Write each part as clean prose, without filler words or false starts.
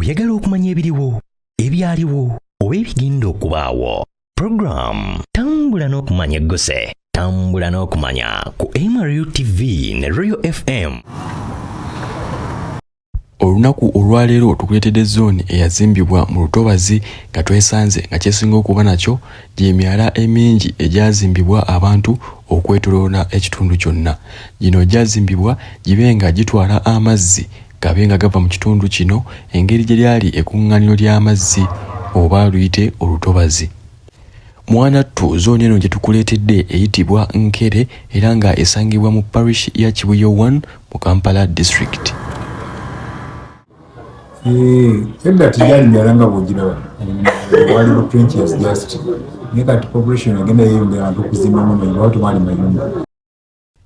Oyagala okumanya ebiriwo, ebyaliwo, oba ebigenda okubaawo. Program Tambula n'okumanya eggose. Tambula n'okumanya ku MRU TV ne Royal FM. Olunaku olwaleero tukuleetedde zooni eyazimbibwa mu Lutobazi nga twesanze nga kyesinga okuba nakyo gy'emyala emingi egyazimbibwa abantu okwetooloola ekitundu kyonna. Gino gyazimbibwa gibe nga gitwala amazzi gabe nga gava mu kitundu kino engeri gye lyali ekkuŋŋaaniro ly'amazzi oba luyite Olutobazi. Mwanattu zooni eno gye tukuleetedde eyitibwa Nkere era nga esangibwa mu parish ya Kibuye 1 mu Kampala district. Edda tijali myalanga bwogiraba waliwo 20 years just naye kati population agenda yeyongera abantu okuzimbamu amayumba watu baali mayumba.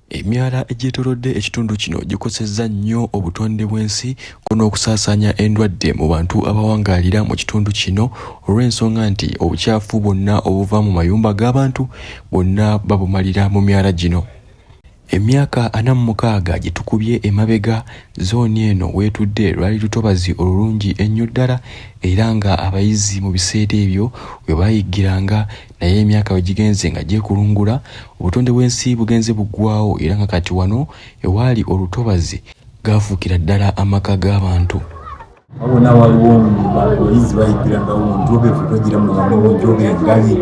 Emyala egyetoolodde ekitundu kino gikosezza nnyo obutonde bw'ensi ko n'okusaasaanya endwadde mu bantu abawangaalira mu kitundu kino olw'ensonga nti obukyafu bwonna obuva mu mayumba g'abantu bwonna babumalira mu myala gino. Emyaka 46 gye tukubye emabega zooni eno weetudde lwali Lutobazi olulungi ennyo ddala era nga abayizi mu biseera ebyo bwe bayiggiranga naye emyaka we gigenze nga gyekulungula obutonde bw'ensi bugenze buggwawo era nga kati wano ewaali Olutobazi gaafuukira ddala amaka g'abantu. Wabona waliwo abayizi bayiggirangawo njobeefu togiramu ngamulimu njobe engali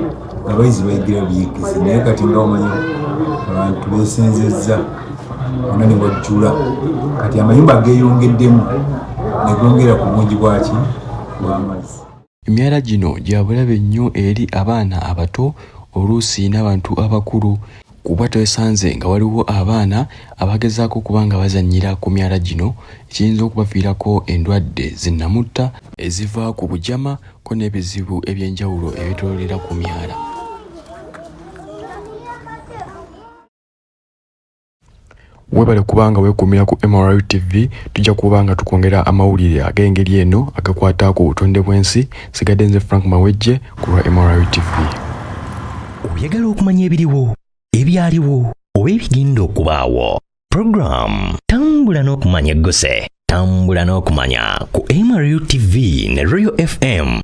abayizi bayiggira buyiggizi naye kati nga omanyi abantu beesenzezza wonna ne wajjula kati amayumba geeyongeddemu ne gongera ku bungi bwaki bw'amazzi. Emyala gino gya bulabe nnyo eri abaana abato oluusi n'abantu abakulu kuba twesanze nga waliwo abaana abagezaako okuba nga bazannyira ku myala gino ekiyinza okubaviirako endwadde zinnamutta eziva ku bujama ko n'ebizibu eby'enjawulo ebitoolera ku myala. Webale kubanga weekuumira ku MRU TV tujja kuba nga tukwongera amawulire ag'engeri eno agakwata ku butonde bw'ensi. Sigadde nze Frank Mawejje ku lwa MRU TV. Oyagala okumanya ebiriwo, ebyaliwo, oba ebigenda okubaawo. Program Tambula n'okumanya eggose. Tambula n'okumanya ku MRU TV ne Royal FM.